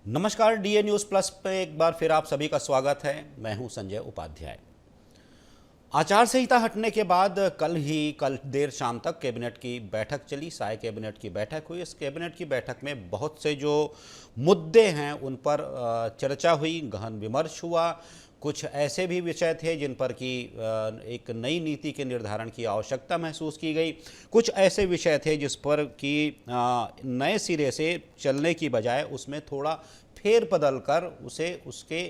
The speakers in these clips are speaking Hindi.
नमस्कार, डीए न्यूज़ प्लस पे एक बार फिर आप सभी का स्वागत है। मैं हूं संजय उपाध्याय। आचार संहिता हटने के बाद कल देर शाम तक कैबिनेट की बैठक चली। साय कैबिनेट की बैठक हुई। इस कैबिनेट की बैठक में बहुत से जो मुद्दे हैं उन पर चर्चा हुई, गहन विमर्श हुआ। कुछ ऐसे भी विषय थे जिन पर कि एक नई नीति के निर्धारण की आवश्यकता महसूस की गई। कुछ ऐसे विषय थे जिस पर कि नए सिरे से चलने की बजाय उसमें थोड़ा फेर बदल कर उसके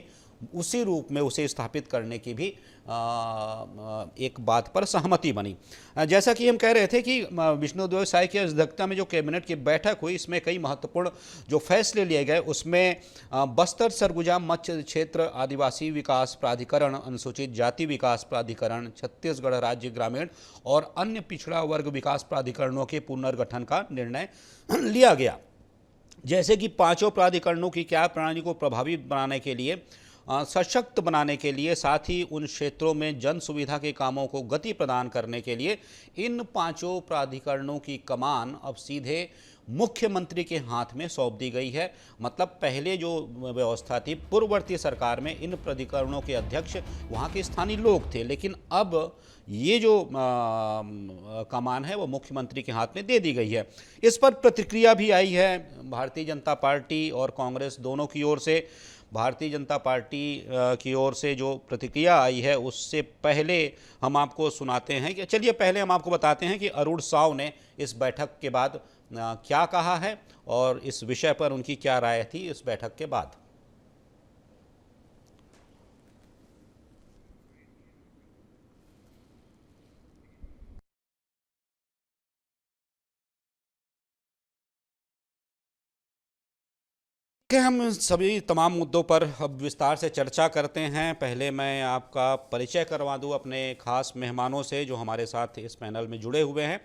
उसी रूप में उसे स्थापित करने की भी एक बात पर सहमति बनी। जैसा कि हम कह रहे थे कि विष्णुदेव साय की अध्यक्षता में जो कैबिनेट की बैठक हुई, इसमें कई महत्वपूर्ण जो फैसले लिए गए। उसमें बस्तर सरगुजा मत्स्य क्षेत्र आदिवासी विकास प्राधिकरण, अनुसूचित जाति विकास प्राधिकरण, छत्तीसगढ़ राज्य ग्रामीण और अन्य पिछड़ा वर्ग विकास प्राधिकरणों के पुनर्गठन का निर्णय लिया गया। जैसे कि पांचों प्राधिकरणों की क्या प्रणाली को प्रभावी बनाने के लिए, सशक्त बनाने के लिए, साथ ही उन क्षेत्रों में जन सुविधा के कामों को गति प्रदान करने के लिए इन पांचों प्राधिकरणों की कमान अब सीधे मुख्यमंत्री के हाथ में सौंप दी गई है। मतलब पहले जो व्यवस्था थी पूर्ववर्ती सरकार में, इन प्राधिकरणों के अध्यक्ष वहाँ के स्थानीय लोग थे, लेकिन अब ये जो कमान है वो मुख्यमंत्री के हाथ में दे दी गई है। इस पर प्रतिक्रिया भी आई है भारतीय जनता पार्टी और कांग्रेस दोनों की ओर से। भारतीय जनता पार्टी की ओर से जो प्रतिक्रिया आई है उससे पहले हम आपको सुनाते हैं कि चलिए पहले हम आपको बताते हैं कि अरुण साव ने इस बैठक के बाद क्या कहा है और इस विषय पर उनकी क्या राय थी इस बैठक के बाद। कि हम सभी तमाम मुद्दों पर अब विस्तार से चर्चा करते हैं। पहले मैं आपका परिचय करवा दूं अपने खास मेहमानों से जो हमारे साथ इस पैनल में जुड़े हुए हैं।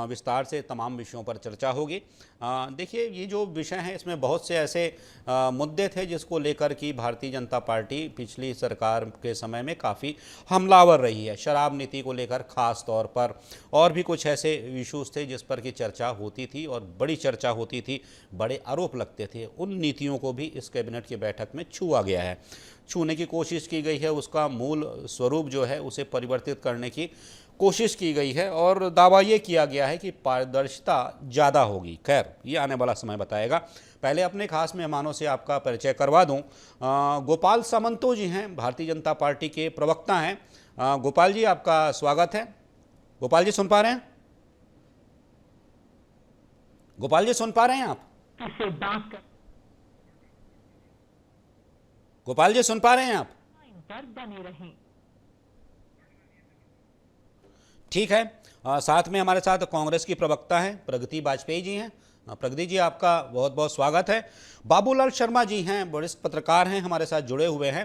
विस्तार से तमाम विषयों पर चर्चा होगी। देखिए, ये जो विषय हैं इसमें बहुत से ऐसे मुद्दे थे जिसको लेकर कि भारतीय जनता पार्टी पिछली सरकार के समय में काफ़ी हमलावर रही है। शराब नीति को लेकर खास तौर पर, और भी कुछ ऐसे इश्यूज थे जिस पर की चर्चा होती थी और बड़ी चर्चा होती थी, बड़े आरोप लगते थे। उन नीतियों को भी इस कैबिनेट की बैठक में छुआ गया है, छूने की कोशिश की गई है। उसका मूल स्वरूप जो है उसे परिवर्तित करने की कोशिश की गई है और दावा ये किया गया है कि पारदर्शिता ज़्यादा होगी। खैर, ये आने वाला समय बताएगा। पहले अपने खास मेहमानों से आपका परिचय करवा दूं। गोपाल सामंतो जी हैं, भारतीय जनता पार्टी के प्रवक्ता हैं। गोपाल जी, आपका स्वागत है। गोपाल जी सुन पा रहे हैं? गोपाल जी सुन पा रहे हैं आप? से बात कर गोपाल जी सुन पा रहे हैं आप? लाइन पर बने रहें। ठीक है। साथ में हमारे साथ कांग्रेस की प्रवक्ता हैं प्रगति बाजपेयी जी हैं। प्रगति जी, आपका बहुत बहुत स्वागत है। बाबूलाल शर्मा जी हैं, वरिष्ठ पत्रकार हैं, हमारे साथ जुड़े हुए हैं।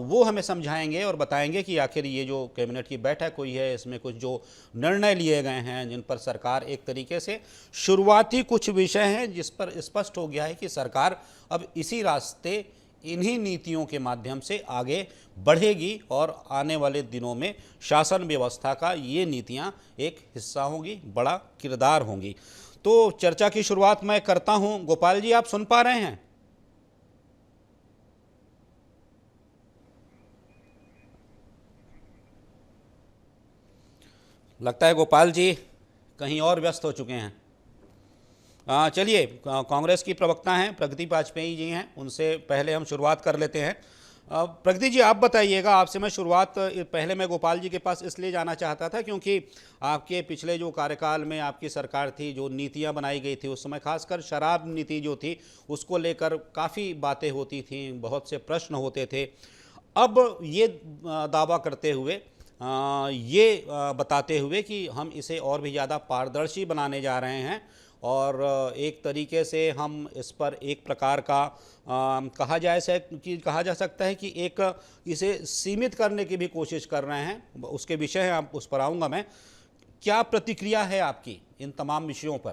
वो हमें समझाएंगे और बताएंगे कि आखिर ये जो कैबिनेट की बैठक हुई है इसमें कुछ जो निर्णय लिए गए हैं जिन पर सरकार एक तरीके से, शुरुआती कुछ विषय हैं जिस पर स्पष्ट हो गया है कि सरकार अब इसी रास्ते, इन्हीं नीतियों के माध्यम से आगे बढ़ेगी और आने वाले दिनों में शासन व्यवस्था का ये नीतियां एक हिस्सा होंगी, बड़ा किरदार होंगी। तो चर्चा की शुरुआत मैं करता हूं। गोपाल जी, आप सुन पा रहे हैं? लगता है गोपाल जी कहीं और व्यस्त हो चुके हैं। चलिए, कांग्रेस की प्रवक्ता हैं प्रगति बाजपेयी जी हैं, उनसे पहले हम शुरुआत कर लेते हैं। प्रगति जी, आप बताइएगा। आपसे मैं शुरुआत, पहले मैं गोपाल जी के पास इसलिए जाना चाहता था क्योंकि आपके पिछले जो कार्यकाल में आपकी सरकार थी, जो नीतियां बनाई गई थी उस समय खासकर शराब नीति जो थी उसको लेकर काफ़ी बातें होती थी, बहुत से प्रश्न होते थे। अब ये दावा करते हुए, बताते हुए कि हम इसे और भी ज़्यादा पारदर्शी बनाने जा रहे हैं और एक तरीके से हम इस पर एक प्रकार का कहा जा सकता है कि एक इसे सीमित करने की भी कोशिश कर रहे हैं। उसके विषय है, आप उस पर आऊँगा मैं। क्या प्रतिक्रिया है आपकी इन तमाम विषयों पर?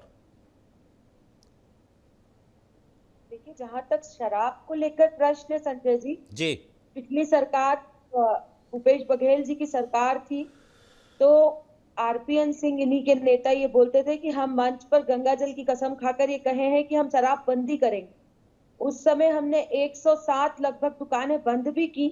देखिए, जहां तक शराब को लेकर प्रश्न है संजय जी, जी। पिछली सरकार भूपेश बघेल जी की सरकार थी, तो आरपीएन सिंह इन्हीं के नेता ये बोलते थे कि हम मंच पर गंगा जल की कसम खाकर ये कहे हैं कि हम शराब बंदी करेंगे। उस समय हमने 107 लगभग दुकानें बंद भी की।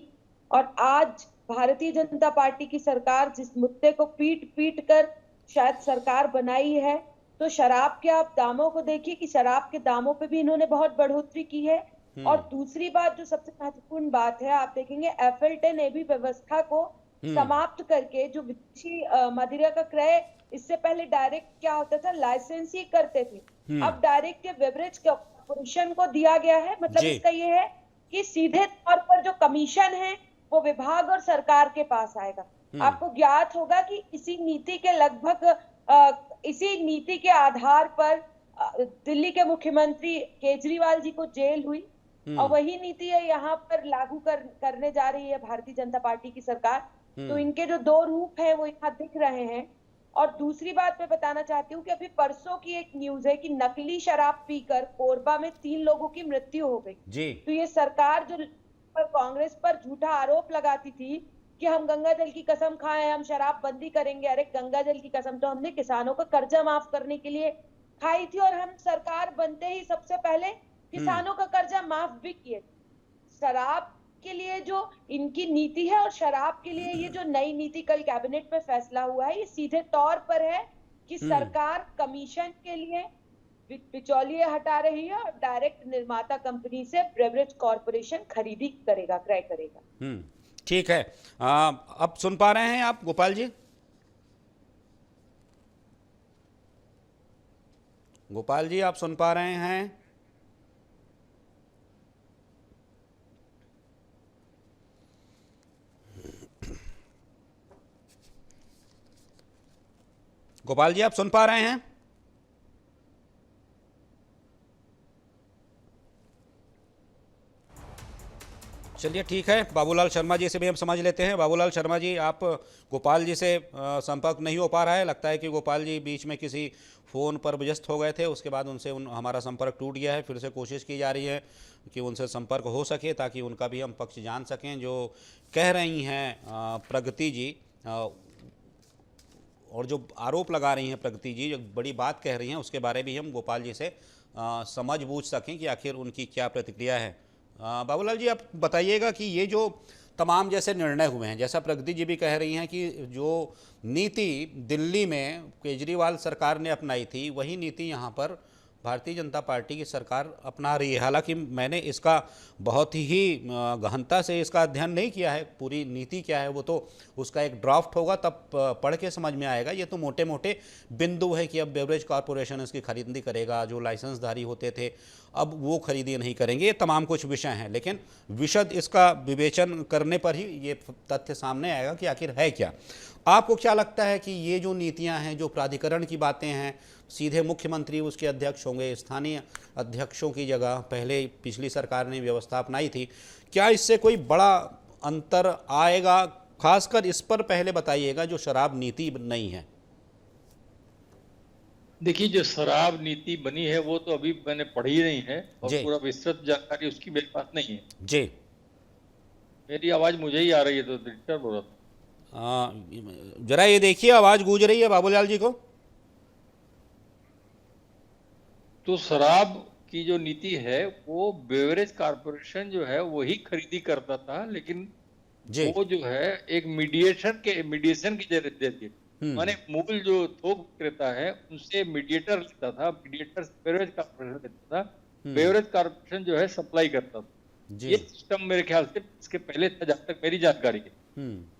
और आज भारतीय जनता पार्टी की सरकार जिस मुद्दे को पीट पीट कर शायद सरकार बनाई है, तो शराब के आप दामों को देखिए कि शराब के दामों पे भी इन्होंने बहुत बढ़ोतरी की है। और दूसरी बात जो सबसे महत्वपूर्ण बात है, आप देखेंगे FL10 एबी व्यवस्था को समाप्त करके जो विदेशी मदिरा का क्रय, इससे पहले डायरेक्ट क्या होता था, लाइसेंस ही करते थे, अब डायरेक्ट के बेवरेज कॉर्पोरेशन को दिया गया है। मतलब जी। इसका ये है कि सीधे तौर पर जो कमीशन है वो विभाग और सरकार के पास आएगा। आपको ज्ञात होगा कि इसी नीति के इसी नीति के आधार पर दिल्ली के मुख्यमंत्री केजरीवाल जी को जेल हुई, और वही नीति है यहाँ पर लागू करने जा रही है भारतीय जनता पार्टी की सरकार। तो इनके जो दो रूप हैं वो यहाँ दिख रहे हैं। और दूसरी बात मैं बताना चाहती हूँ कि अभी परसों की एक न्यूज है कि नकली शराब पीकर कोरबा में 3 लोगों की मृत्यु हो गई। जी। तो ये सरकार जो पर कांग्रेस पर झूठा आरोप लगाती थी कि हम गंगा जल की कसम खाएं, हम शराब बंदी करेंगे, अरे गंगा जल की कसम तो हमने किसानों का कर्जा माफ करने के लिए खाई थी, और हम सरकार बनते ही सबसे पहले किसानों का कर्जा माफ भी किए। शराब के लिए जो इनकी नीति है और शराब के लिए ये जो नई नीति कल कैबिनेट में फैसला हुआ है, ये सीधे तौर पर है कि सरकार कमीशन के लिए बिचौलिए हटा रही है और डायरेक्ट निर्माता कंपनी से ब्रेवरेज कॉर्पोरेशन खरीदी करेगा, क्रय करेगा। ठीक है। अब सुन पा रहे हैं आप गोपाल जी? गोपाल जी, आप सुन पा रहे हैं? गोपाल जी, आप सुन पा रहे हैं? चलिए ठीक है, बाबूलाल शर्मा जी से भी हम समझ लेते हैं। बाबूलाल शर्मा जी, आप गोपाल जी से संपर्क नहीं हो पा रहा है, लगता है कि गोपाल जी बीच में किसी फ़ोन पर व्यस्त हो गए थे, उसके बाद उनसे हमारा संपर्क टूट गया है। फिर से कोशिश की जा रही है कि उनसे संपर्क हो सके ताकि उनका भी हम पक्ष जान सकें। जो कह रही हैं प्रगति जी, और जो आरोप लगा रही हैं प्रगति जी, जो बड़ी बात कह रही हैं, उसके बारे में हम गोपाल जी से समझ बूझ सकें कि आखिर उनकी क्या प्रतिक्रिया है। बाबूलाल जी, आप बताइएगा कि ये जो तमाम जैसे निर्णय हुए हैं, जैसा प्रगति जी भी कह रही हैं कि जो नीति दिल्ली में केजरीवाल सरकार ने अपनाई थी, वही नीति यहाँ पर भारतीय जनता पार्टी की सरकार अपना रही है। हालांकि मैंने इसका बहुत ही गहनता से इसका अध्ययन नहीं किया है, पूरी नीति क्या है वो तो उसका एक ड्राफ्ट होगा तब पढ़ के समझ में आएगा। ये तो मोटे मोटे बिंदु है कि अब बेवरेज कॉरपोरेशन इसकी खरीदी करेगा, जो लाइसेंसधारी होते थे अब वो खरीदी नहीं करेंगे, ये तमाम कुछ विषय हैं। लेकिन विशद इसका विवेचन करने पर ही ये तथ्य सामने आएगा कि आखिर है क्या। आपको क्या लगता है कि ये जो नीतियां हैं, जो प्राधिकरण की बातें हैं, सीधे मुख्यमंत्री उसके अध्यक्ष होंगे, स्थानीय अध्यक्षों की जगह पहले पिछली सरकार ने व्यवस्था अपनाई थी, क्या इससे कोई बड़ा अंतर आएगा? खासकर इस पर पहले बताइएगा जो शराब नीति नहीं है। देखिए, जो शराब नीति बनी है वो तो अभी मैंने पढ़ी नहीं है और जी। पूरा विस्तृत जानकारी उसकी मेरे पास नहीं है। जी। मेरी आवाज मुझे ही आ रही है तो डिस्टर्ब हो रहा था। जरा ये देखिए, आवाज गूंज रही है बाबूलाल जी को। तो शराब की जो नीति है वो बेवरेज कॉर्पोरेशन जो है वही खरीदी करता था, लेकिन जी। वो जो है एक मीडिएशन की जरिए थी। माने मूल जो थोक विक्रेता है उनसे मीडिएटर लेता था, मीडिएटर बेवरेज कॉर्पोरेशन लेता था, बेवरेज कॉर्पोरेशन जो है सप्लाई करता था। ये सिस्टम मेरे ख्याल से इसके पहले था, जहां तक मेरी जानकारी है।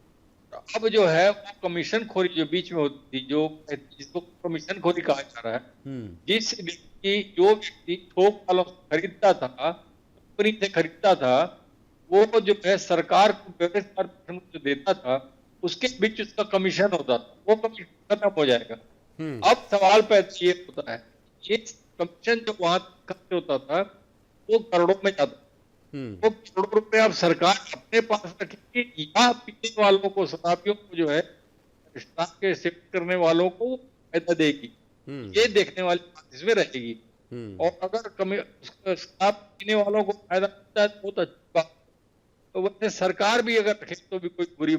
अब जो है वो कमीशन खोरी जो बीच में होती थी, जो जिसको कमीशन खोरी कहा जा रहा है, जिस जो व्यक्ति थोक वालों से खरीदता था, कंपनी से खरीदता था, वो जो है सरकार को बेवरेज कॉर्पोरेशन को जो देता था उसके बीच उसका कमीशन होता था, वो कमीशन खत्म हो जाएगा। अब सवाल पैदा ये होता है, ये कमीशन जो वहां खर्च होता था वो करोड़ों में जाता, वो करोड़ों रुपए अब सरकार अपने पास रखेगी या पीने वालों को, शराबियों को जो है शराब के सेवन करने वालों को फायदा देगी, ये देखने वाली बात इसमें रहेगी। और अगर शराब पीने वालों को फायदा मिलता है तो बहुत अच्छी बात। तो वैसे सरकार भी अगर रखे तो भी कोई बुरी,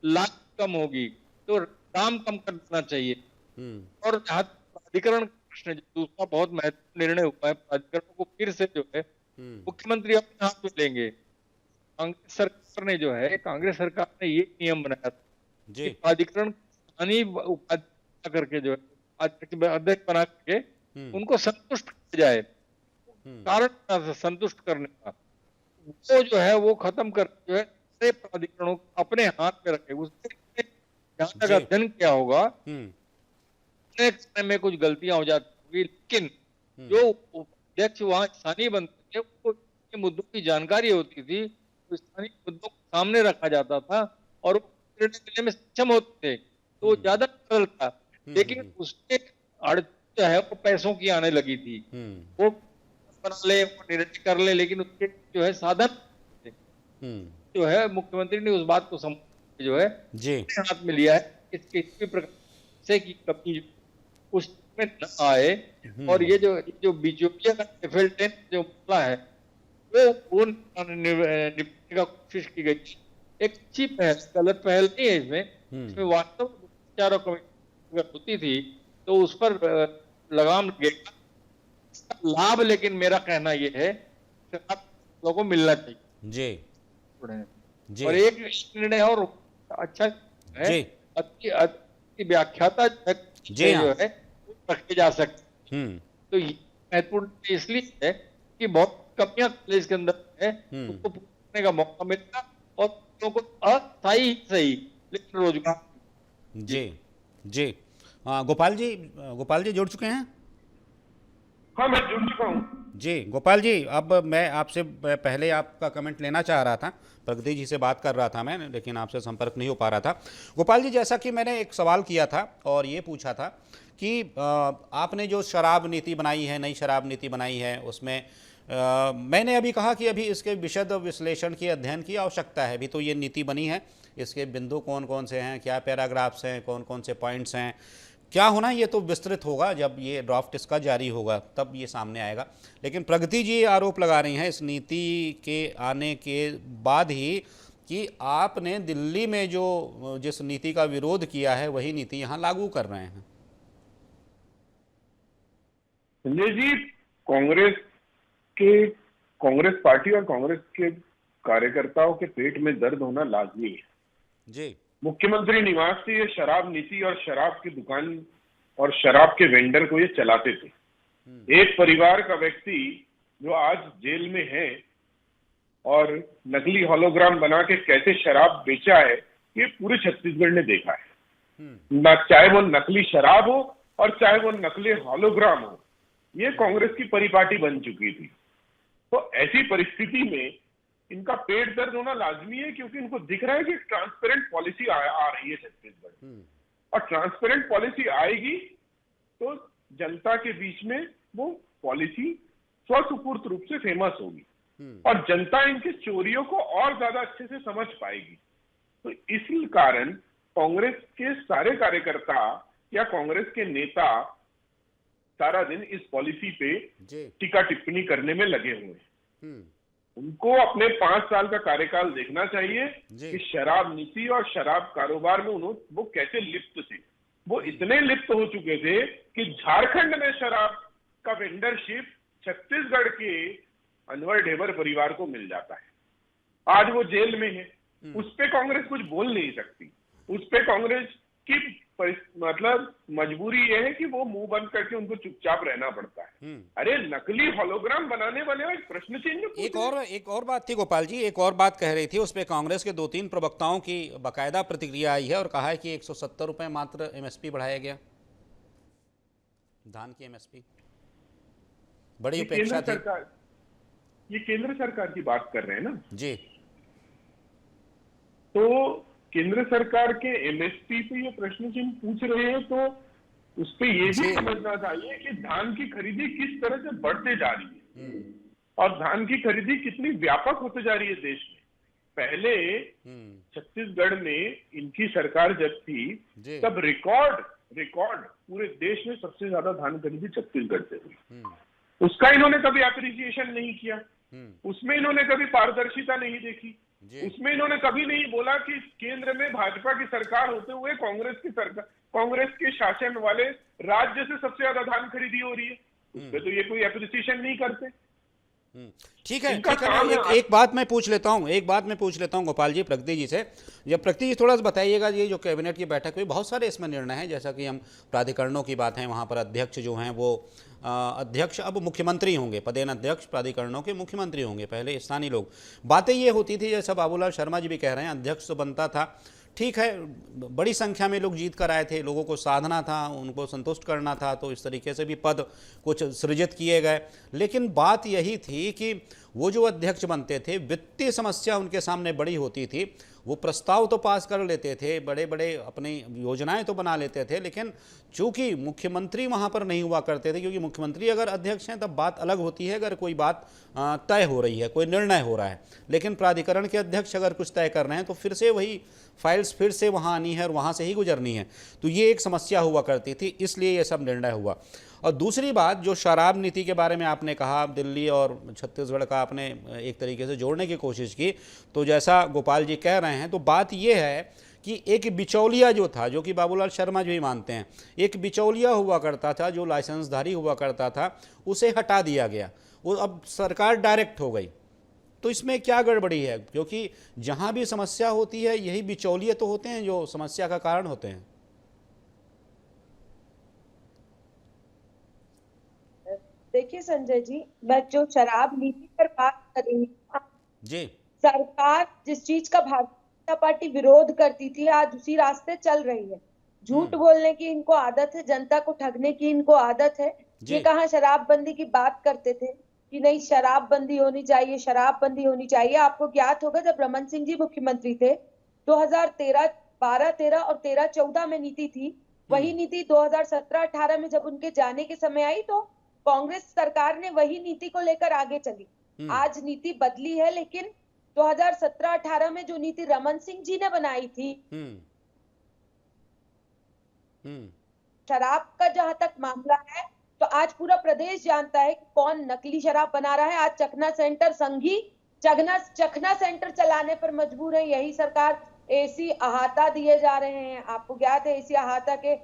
लागत कम होगी तो दाम कम कर देना चाहिए। और जहां प्राधिकरण प्रश्न दूसरा बहुत महत्वपूर्ण निर्णय हुआ है, प्राधिकरणों को फिर से जो है मुख्यमंत्री अपने हाथ में लेंगे। कांग्रेस सरकार ने जो है, कांग्रेस सरकार ने ये नियम बनाया था जी। कि प्राधिकरण स्थानीय उपाध्यक्ष करके जो है अध्यक्ष बना के उनको संतुष्ट किया जाए। कारण संतुष्ट करने का वो जो है वो खत्म कर जो है सारे प्राधिकरणों को अपने हाथ में रखे। उससे जहां तक जी। अध्ययन किया होगा एक समय में कुछ गलतियां हो जाती होंगी, लेकिन जो अध्यक्ष वहां स्थानीय बनते थे उनको ये मुद्दों की जानकारी होती थी, तो स्थानीय मुद्दों को सामने रखा जाता था और वो निर्णय लेने में सक्षम होते थे, तो वो ज्यादा सरल था। लेकिन उसके अड़चन जो है वो पैसों की आने लगी थी। वो बना ले, वो निर्णय कर ले, लेकिन उसके जो है साधन थे। जो है मुख्यमंत्री ने उस बात को समझ के जो है जी। अपने हाथ में लिया है, इसके किसी प्रकार से की कमी उसमें न आए। और ये जो बिचौलिया का FL10 जो मामला है वो निपटने का कोशिश की गई। एक अच्छी पहल, गलत पहल नहीं है इसमें वास्तव में चारों कमेटी अगर होती थी तो उस पर लगाम लगेगा। इसका लाभ लेकिन मेरा कहना ये है लोगों को मिलना चाहिए। जी। जी। और एक निर्णय और अच्छा है, जी। अति व्याख्याता जी हाँ। जो है वो रखे जा सकते। तो ये महत्वपूर्ण इसलिए है कि बहुत कमियां कॉलेज के अंदर है, उसको पूरा करने का मौका मिलता और लोगों को अस्थायी सही लेकिन रोजगार। जी। जी। गोपाल जी जुड़ चुके हैं? हाँ, मैं जुड़ चुका हूँ। जी गोपाल जी, अब मैं आपसे पहले आपका कमेंट लेना चाह रहा था, प्रगति जी से बात कर रहा था मैं, लेकिन आपसे संपर्क नहीं हो पा रहा था। गोपाल जी, जैसा कि मैंने एक सवाल किया था और ये पूछा था कि आपने जो शराब नीति बनाई है, नई शराब नीति बनाई है, उसमें मैंने अभी कहा कि अभी इसके विशद विश्लेषण की, अध्ययन की आवश्यकता है। अभी तो ये नीति बनी है, इसके बिंदु कौन कौन से हैं, क्या पैराग्राफ्स हैं, कौन कौन से पॉइंट्स हैं, क्या होना, ये तो विस्तृत होगा। जब ये ड्राफ्ट इसका जारी होगा तब ये सामने आएगा। लेकिन प्रगति जी आरोप लगा रही हैं इस नीति के आने के बाद ही कि आपने दिल्ली में जो जिस नीति का विरोध किया है वही नीति यहाँ लागू कर रहे हैं। संजय जी, कांग्रेस पार्टी और कांग्रेस के कार्यकर्ताओं के पेट में दर्द होना लाजमी है। जी। मुख्यमंत्री निवास से ये शराब नीति और शराब की दुकान और शराब के वेंडर को ये चलाते थे। एक परिवार का व्यक्ति जो आज जेल में है और नकली होलोग्राम बना के कैसे शराब बेचा है, ये पूरे छत्तीसगढ़ ने देखा है। चाहे वो नकली शराब हो और चाहे वो नकली होलोग्राम हो, ये कांग्रेस की परिपाटी बन चुकी थी। तो ऐसी परिस्थिति में इनका पेट दर्द होना लाजमी है, क्योंकि इनको दिख रहा है कि ट्रांसपेरेंट पॉलिसी आ रही है छत्तीसगढ़, और ट्रांसपेरेंट पॉलिसी आएगी तो जनता के बीच में वो पॉलिसी स्वस्फूर्त रूप से फेमस होगी और जनता इनके चोरियों को और ज्यादा अच्छे से समझ पाएगी। तो इसी कारण कांग्रेस के सारे कार्यकर्ता या कांग्रेस के नेता सारा दिन इस पॉलिसी पे टीका टिप्पणी करने में लगे हुए हैं। उनको अपने 5 साल का कार्यकाल देखना चाहिए कि शराब नीति और शराब कारोबार में वो कैसे लिप्त थे। वो इतने लिप्त हो चुके थे कि झारखंड में शराब का वेंडरशिप छत्तीसगढ़ के अनवर ढेबर परिवार को मिल जाता है। आज वो जेल में है, उस पे कांग्रेस कुछ बोल नहीं सकती। उस पे कांग्रेस की मतलब मजबूरी ये है कि वो मुंह बंद करके उनको चुपचाप रहना पड़ता है। अरे नकली होलोग्राम बनाने वाले एक प्रश्न चिन्ह। एक और बात थी गोपाल जी, एक और बात कह रही थी, उस पे कांग्रेस के 2-3 प्रवक्ताओं की बाकायदा प्रतिक्रिया आई है और कहा है कि 170 रुपए मात्र MSP बढ़ाया गया, धान की MSP। बड़ी उपेक्षा थी। ये केंद्र सरकार की बात कर रहे हैं ना जी। तो केंद्र सरकार के MSP पे ये प्रश्न चिन्ह पूछ रहे हैं, तो उस पे ये भी समझना चाहिए कि धान की खरीदी किस तरह से बढ़ते जा रही है और धान की खरीदी कितनी व्यापक होते जा रही है देश में। पहले छत्तीसगढ़ में इनकी सरकार जब थी तब रिकॉर्ड पूरे देश में सबसे ज्यादा धान खरीदी छत्तीसगढ़ से हुई। उसका इन्होंने कभी एप्रिसिएशन नहीं किया, उसमें इन्होंने कभी पारदर्शिता नहीं देखी। उसमें इन्होंने कभी नहीं बोला कि केंद्र में भाजपा की सरकार होते हुए कांग्रेस के शासन वाले राज्य से सबसे ज्यादा धान खरीदी हो रही है, उसपे तो ये कोई एप्रिसिएशन नहीं करते। ठीक है, इनका ठीक है। काम है। एक बात मैं पूछ लेता हूँ गोपाल जी, प्रगति जी से। जब प्रगति जी थोड़ा सा बताइएगा, ये जो कैबिनेट की बैठक हुई, बहुत सारे इसमें निर्णय हैं, जैसा कि हम प्राधिकरणों की बात है, वहाँ पर अध्यक्ष जो हैं वो अध्यक्ष अब मुख्यमंत्री होंगे, पदेन अध्यक्ष प्राधिकरणों के मुख्यमंत्री होंगे, पहले स्थानीय लोग। बातें ये होती थी, जैसा बाबूलाल शर्मा जी भी कह रहे हैं, अध्यक्ष तो बनता था, ठीक है, बड़ी संख्या में लोग जीत कर आए थे, लोगों को साधना था, उनको संतुष्ट करना था, तो इस तरीके से भी पद कुछ सृजित किए गए। लेकिन बात यही थी कि वो जो अध्यक्ष बनते थे, वित्तीय समस्या उनके सामने बड़ी होती थी, वो प्रस्ताव तो पास कर लेते थे, बड़े बड़े अपनी योजनाएं तो बना लेते थे, लेकिन चूंकि मुख्यमंत्री वहाँ पर नहीं हुआ करते थे, क्योंकि मुख्यमंत्री अगर अध्यक्ष हैं तब बात अलग होती है, अगर कोई बात तय हो रही है, कोई निर्णय हो रहा है। लेकिन प्राधिकरण के अध्यक्ष अगर कुछ तय कर रहे हैं तो फिर से वही फाइल्स फिर से वहाँ आनी है और वहाँ से ही गुजरनी है, तो ये एक समस्या हुआ करती थी, इसलिए ये सब निर्णय हुआ। और दूसरी बात, जो शराब नीति के बारे में आपने कहा, दिल्ली और छत्तीसगढ़ का आपने एक तरीके से जोड़ने की कोशिश की, तो जैसा गोपाल जी कह रहे हैं, तो बात ये है कि एक बिचौलिया जो था, जो कि बाबूलाल शर्मा जी भी मानते हैं, एक बिचौलिया हुआ करता था, जो लाइसेंसधारी हुआ करता था, उसे हटा दिया गया, वो अब सरकार डायरेक्ट हो गई। तो इसमें क्या गड़बड़ी है? क्योंकि जहां भी समस्या होती है, यही बिचौलिए तो होते हैं जो समस्या का कारण होते हैं। देखिए संजय जी, मैं जो शराब नीति पर बात कर रही हूँ जी, सरकार जिस चीज का भारतीय जनता पार्टी विरोध करती थी, आज उसी रास्ते चल रही है। झूठ बोलने की इनको आदत है, जनता को ठगने की इनको आदत है। जी। ये कहाँ शराबबंदी की बात करते थे कि नहीं शराबबंदी होनी चाहिए, शराबबंदी होनी चाहिए। आपको ज्ञात होगा जब रमन सिंह जी मुख्यमंत्री थे 2013, 12, 13 और 13, 14 में नीति थी, वही नीति 2017, 18 में जब उनके जाने के समय आई तो कांग्रेस सरकार ने वही नीति को लेकर आगे चली। आज नीति बदली है, लेकिन 2017-18 में जो नीति रमन सिंह जी ने बनाई थी, शराब का जहां तक मामला है, तो आज पूरा प्रदेश जानता है कि कौन नकली शराब बना रहा है। आज चखना सेंटर संघी चखना सेंटर चलाने पर मजबूर है यही सरकार। एसी अहाता दिए जा रहे हैं, आपको ज्ञात है, एसी अहाता के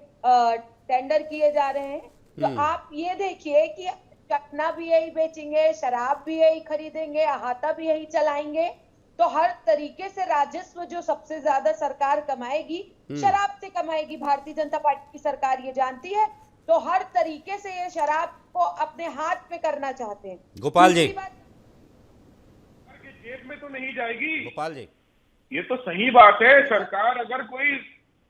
टेंडर किए जा रहे हैं। तो आप ये देखिए कि चखना भी यही बेचेंगे, शराब भी यही खरीदेंगे, अहाता भी यही चलाएंगे, तो हर तरीके से राजस्व जो सबसे ज्यादा सरकार कमाएगी शराब से कमाएगी। भारतीय जनता पार्टी की सरकार ये जानती है, तो हर तरीके से ये शराब को अपने हाथ पे करना चाहते हैं। गोपाल जी, जेब में तो नहीं जाएगी। गोपाल जी, ये तो सही बात है। सरकार अगर कोई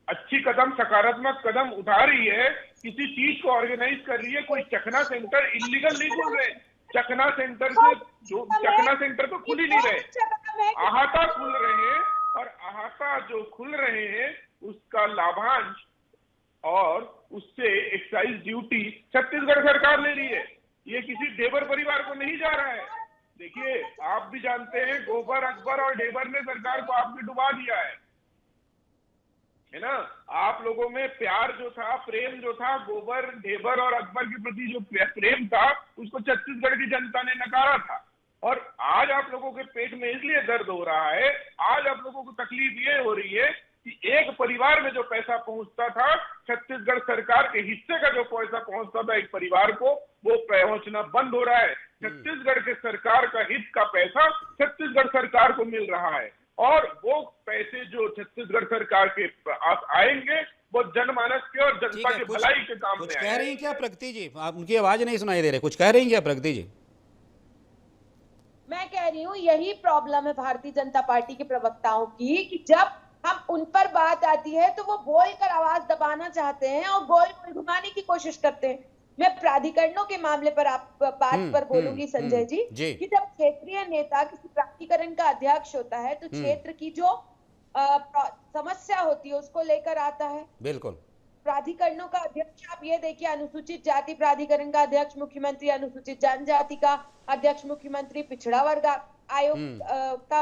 अच्छी कदम, सकारात्मक कदम उठा रही है, किसी चीज को ऑर्गेनाइज कर रही है, कोई चखना सेंटर इलीगल नहीं खुल रहे, चखना सेंटर से जो चखना सेंटर तो खुल ही नहीं रहे, अहाता खुल रहे हैं, और अहाता जो खुल रहे हैं उसका लाभांश और उससे एक्साइज ड्यूटी छत्तीसगढ़ सरकार ले रही है। ये किसी ढेबर परिवार को नहीं जा रहा है। देखिए, आप भी जानते हैं, गोबर, अकबर और ढेबर ने सरकार को आपने डुबा दिया है ना। आप लोगों में प्यार जो था, प्रेम जो था, गोबर, ढेबर और अकबर के प्रति जो प्रेम था, उसको छत्तीसगढ़ की जनता ने नकारा था। और आज आप लोगों के पेट में इसलिए दर्द हो रहा है, आज आप लोगों को तकलीफ ये हो रही है कि एक परिवार में जो पैसा पहुंचता था, छत्तीसगढ़ सरकार के हिस्से का जो पैसा पहुंचता था एक परिवार को, वो पहुंचना बंद हो रहा है। छत्तीसगढ़ के सरकार का हित का पैसा छत्तीसगढ़ सरकार को मिल रहा है, और वो पैसे जो छत्तीसगढ़ सरकार के आएंगे वो जनमानस के और जनता के भलाई के काम में कुछ कह रही हैं क्या प्रगति जी? आप, उनकी आवाज नहीं सुनाई दे रही, कुछ कह रही हैं क्या प्रगति जी? मैं कह रही हूँ यही प्रॉब्लम है भारतीय जनता पार्टी के प्रवक्ताओं की, कि जब हम उन पर बात आती है तो वो बोलकर आवाज दबाना चाहते हैं और गोल घुमाने की कोशिश करते हैं। मैं प्राधिकरणों के मामले पर आप बात पर बोलूंगी संजय जी, कि जब क्षेत्रीय नेता किसी प्राधिकरण का अध्यक्ष होता है तो क्षेत्र की जो समस्या होती है उसको लेकर आता है। बिल्कुल। प्राधिकरणों का अध्यक्ष आप ये देखिए, अनुसूचित जाति प्राधिकरण का अध्यक्ष मुख्यमंत्री, अनुसूचित जनजाति का अध्यक्ष मुख्यमंत्री, पिछड़ा वर्ग आयोग का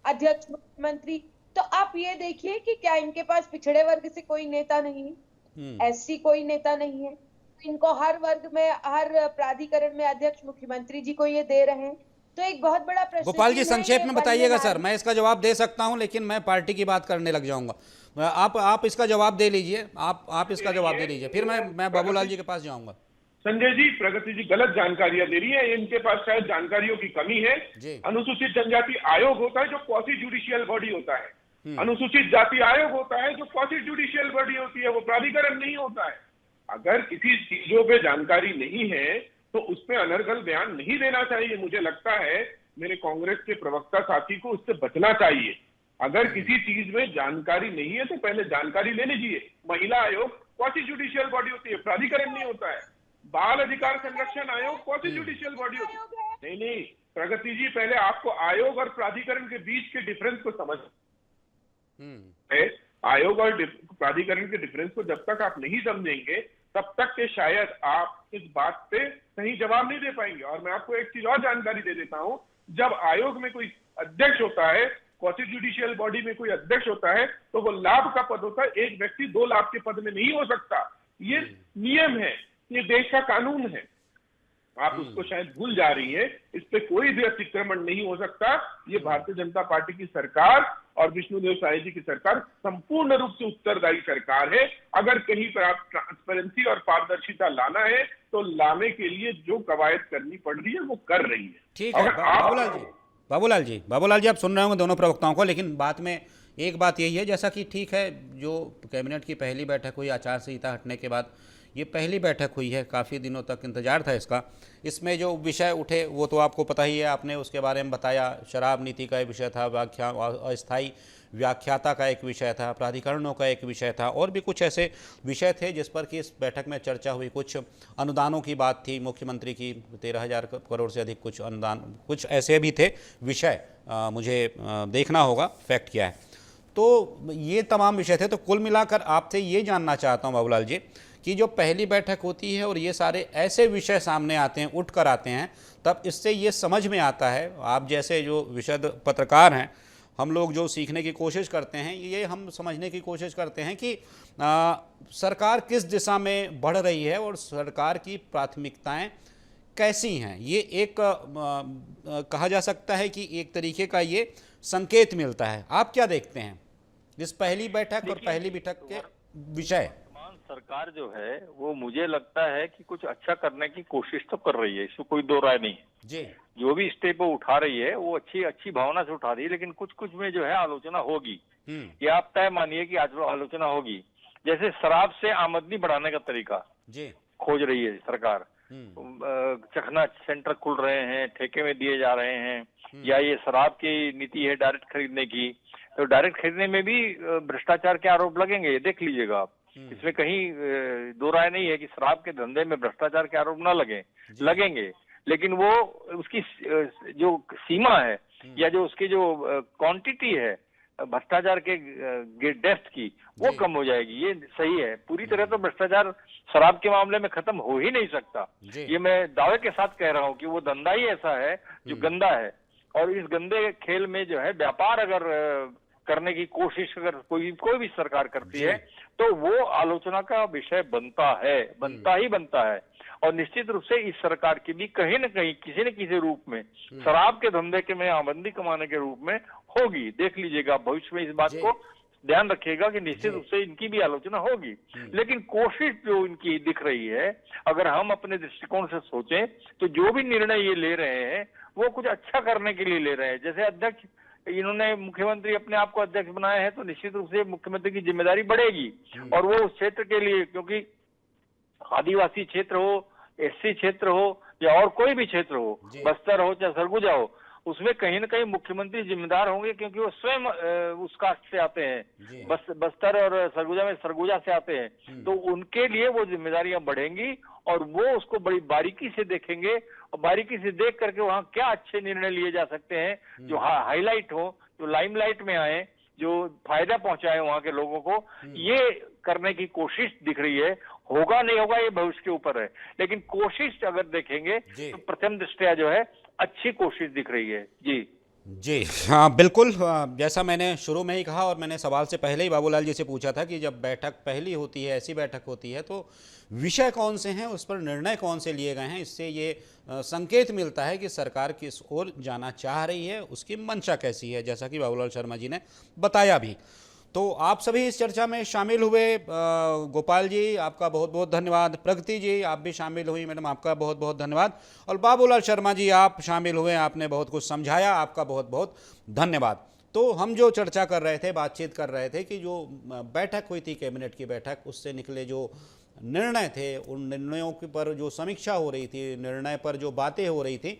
अध्यक्ष मुख्यमंत्री। तो आप ये देखिए कि क्या इनके पास पिछड़े वर्ग से कोई नेता नहीं है, एससी कोई नेता नहीं है। इनको हर वर्ग में, हर प्राधिकरण में अध्यक्ष मुख्यमंत्री जी को ये दे रहे हैं। तो एक बहुत बड़ा प्रश्न गोपाल जी चिन्ह है संक्षेप ये में बताइएगा वंदे सर, मैं इसका जवाब दे सकता हूं लेकिन मैं पार्टी की बात करने लग जाऊंगा। आप इसका जवाब दे लीजिए, आप इसका जवाब दे लीजिए, फिर मैं बाबूलाल जी के पास जाऊंगा। संजय जी, प्रगति जी गलत जानकारियां दे रही है, इनके पास शायद जानकारियों की कमी है। जी। अनुसूचित जनजाति आयोग होता है जो क्वासी जुडिशियल बॉडी होता है, अनुसूचित जाति आयोग होता है जो क्वासी जुडिशियल बॉडी होती है, वो प्राधिकरण नहीं होता है। अगर किसी चीजों पे जानकारी नहीं है तो उस पे अनर्गल बयान नहीं देना चाहिए। मुझे लगता है मेरे कांग्रेस के प्रवक्ता साथी को उससे बचना चाहिए। अगर किसी चीज में जानकारी नहीं है तो पहले जानकारी ले लीजिए। महिला आयोग क्वासी जुडिशियल बॉडी होती है, प्राधिकरण नहीं होता है। बाल अधिकार संरक्षण आयोग क्वासी जुडिशियल बॉडी होती है। नहीं, प्रगति जी पहले आपको आयोग और प्राधिकरण के बीच के डिफरेंस को समझ आयोग और प्राधिकरण के डिफरेंस को जब तक आप नहीं समझेंगे तब तक के शायद आप इस बात पे सही जवाब नहीं दे पाएंगे। और मैं आपको एक चीज और जानकारी दे देता हूं, जब आयोग में कोई अध्यक्ष होता है, क्वासी जुडिशियल बॉडी में कोई अध्यक्ष होता है, तो वो लाभ का पद होता है। एक व्यक्ति 2 लाभ के पद में नहीं हो सकता। ये नियम है, ये देश का कानून है। आप उसको शायद भूल जा रही है। इस पे कोई भी अतिक्रमण नहीं हो सकता। ये भारतीय जनता पार्टी की सरकार और विष्णुदेव साय जी की सरकार संपूर्ण रूप से उत्तरदायी सरकार है। अगर कहीं पर आप ट्रांसपेरेंसी और पारदर्शिता लाना है तो लाने के लिए जो कवायद करनी पड़ रही है वो कर रही है। ठीक है बाबूलाल जी आप सुन रहे होंगे दोनों प्रवक्ताओं को, लेकिन बात में एक बात यही है, जैसा कि ठीक है जो कैबिनेट की पहली बैठक हुई आचार संहिता हटने के बाद, ये पहली बैठक हुई है, काफ़ी दिनों तक इंतजार था इसका। इसमें जो विषय उठे वो तो आपको पता ही है, आपने उसके बारे में बताया। शराब नीति का एक विषय था, अस्थायी व्याख्याता का एक विषय था, प्राधिकरणों का एक विषय था, और भी कुछ ऐसे विषय थे जिस पर कि इस बैठक में चर्चा हुई। कुछ अनुदानों की बात थी, मुख्यमंत्री की 13,000 करोड़ से अधिक कुछ अनुदान, कुछ ऐसे भी थे विषय, मुझे देखना होगा फैक्ट क्या है। तो ये तमाम विषय थे। तो कुल मिलाकर आपसे ये जानना चाहता हूँ बाबूलाल जी कि जो पहली बैठक होती है और ये सारे ऐसे विषय सामने आते हैं, उठ कर आते हैं, तब इससे ये समझ में आता है, आप जैसे जो विशद पत्रकार हैं, हम लोग जो सीखने की कोशिश करते हैं, ये हम समझने की कोशिश करते हैं कि सरकार किस दिशा में बढ़ रही है और सरकार की प्राथमिकताएं कैसी हैं। ये एक कहा जा सकता है कि एक तरीके का ये संकेत मिलता है। आप क्या देखते हैं इस पहली बैठक और पहली बैठक के विषय? सरकार जो है वो मुझे लगता है कि कुछ अच्छा करने की कोशिश तो कर रही है, इसमें कोई दो राय नहीं है जी। जो भी स्टेप उठा रही है वो अच्छी भावना से उठा रही है, लेकिन कुछ में जो है आलोचना होगी। ये आप तय मानिए कि आज आलोचना होगी। जैसे शराब से आमदनी बढ़ाने का तरीका जी खोज रही है सरकार। चखना सेंटर खुल रहे हैं, ठेके में दिए जा रहे हैं, या ये शराब की नीति है डायरेक्ट खरीदने की, तो डायरेक्ट खरीदने में भी भ्रष्टाचार के आरोप लगेंगे, देख लीजिएगा आप। इसमें कहीं दो राय नहीं है कि शराब के धंधे में भ्रष्टाचार के आरोप न लगेंगे, लेकिन वो उसकी जो सीमा है या जो उसकी जो क्वांटिटी है भ्रष्टाचार के डेप्थ की, वो कम हो जाएगी। ये सही है। पूरी तरह तो भ्रष्टाचार शराब के मामले में खत्म हो ही नहीं सकता। ये मैं दावे के साथ कह रहा हूँ कि वो धंधा ही ऐसा है जो गंदा है, और इस गंदे खेल में जो है व्यापार अगर करने की कोशिश अगर कोई भी सरकार करती है तो वो आलोचना का विषय बनता है। और निश्चित रूप से इस सरकार की भी कहीं न कहीं किसी न किसी रूप में शराब के धंधे के में आमदनी कमाने के रूप में होगी। देख लीजिएगा, भविष्य में इस बात को ध्यान रखिएगा कि निश्चित रूप से इनकी भी आलोचना होगी। लेकिन कोशिश जो इनकी दिख रही है, अगर हम अपने दृष्टिकोण से सोचें तो जो भी निर्णय ये ले रहे हैं वो कुछ अच्छा करने के लिए ले रहे हैं। जैसे अध्यक्ष, इन्होंने मुख्यमंत्री अपने आप को अध्यक्ष बनाया है, तो निश्चित रूप से मुख्यमंत्री की जिम्मेदारी बढ़ेगी, और वो उस क्षेत्र के लिए, क्योंकि आदिवासी क्षेत्र हो, एससी क्षेत्र हो या और कोई भी क्षेत्र हो, बस्तर हो चाहे सरगुजा हो, उसमें कहीं न कहीं मुख्यमंत्री जिम्मेदार होंगे, क्योंकि वो स्वयं उस कास्ट से आते हैं। बस्तर और सरगुजा से आते हैं, तो उनके लिए वो जिम्मेदारियां बढ़ेंगी और वो उसको बड़ी बारीकी से देखेंगे, और बारीकी से देख करके वहां क्या अच्छे निर्णय लिए जा सकते हैं जो हाईलाइट हो, जो लाइमलाइट में आए, जो फायदा पहुंचाए वहां के लोगों को, ये करने की कोशिश दिख रही है। होगा नहीं होगा ये भविष्य के ऊपर है, लेकिन कोशिश अगर देखेंगे तो प्रथम दृष्टया जो है अच्छी कोशिश दिख रही है जी। जी हाँ, बिल्कुल। जैसा मैंने शुरू में ही कहा और मैंने सवाल से पहले ही बाबूलाल जी से पूछा था कि जब बैठक पहली होती है, ऐसी बैठक होती है, तो विषय कौन से हैं, उस पर निर्णय कौन से लिए गए हैं, इससे ये संकेत मिलता है कि सरकार किस ओर जाना चाह रही है, उसकी मंशा कैसी है, जैसा कि बाबूलाल शर्मा जी ने बताया भी। तो आप सभी इस चर्चा में शामिल हुए। गोपाल जी, आपका बहुत बहुत धन्यवाद। प्रगति जी, आप भी शामिल हुई, मैडम, आपका बहुत बहुत धन्यवाद। और बाबूलाल शर्मा जी, आप शामिल हुए, आपने बहुत कुछ समझाया, आपका बहुत बहुत धन्यवाद। तो हम जो चर्चा कर रहे थे, बातचीत कर रहे थे कि जो बैठक हुई थी, कैबिनेट की बैठक, उससे निकले जो निर्णय थे, उन निर्णयों के पर जो समीक्षा हो रही थी, निर्णय पर जो बातें हो रही थी,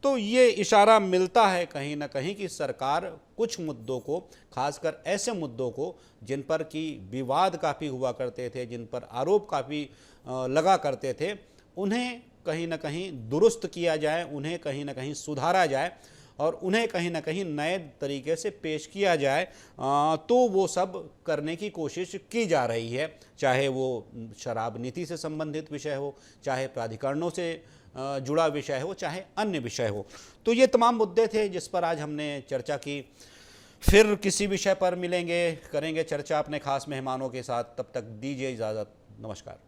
तो ये इशारा मिलता है कहीं ना कहीं कि सरकार कुछ मुद्दों को, खासकर ऐसे मुद्दों को जिन पर कि विवाद काफ़ी हुआ करते थे, जिन पर आरोप काफ़ी लगा करते थे, उन्हें कहीं ना कहीं दुरुस्त किया जाए, उन्हें कहीं ना कहीं सुधारा जाए और उन्हें कहीं ना कहीं नए तरीके से पेश किया जाए। तो वो सब करने की कोशिश की जा रही है, चाहे वो शराब नीति से संबंधित विषय हो, चाहे प्राधिकरणों से जुड़ा विषय हो, चाहे अन्य विषय हो। तो ये तमाम मुद्दे थे जिस पर आज हमने चर्चा की। फिर किसी विषय पर मिलेंगे, करेंगे चर्चा अपने खास मेहमानों के साथ। तब तक दीजिए इजाज़त। नमस्कार।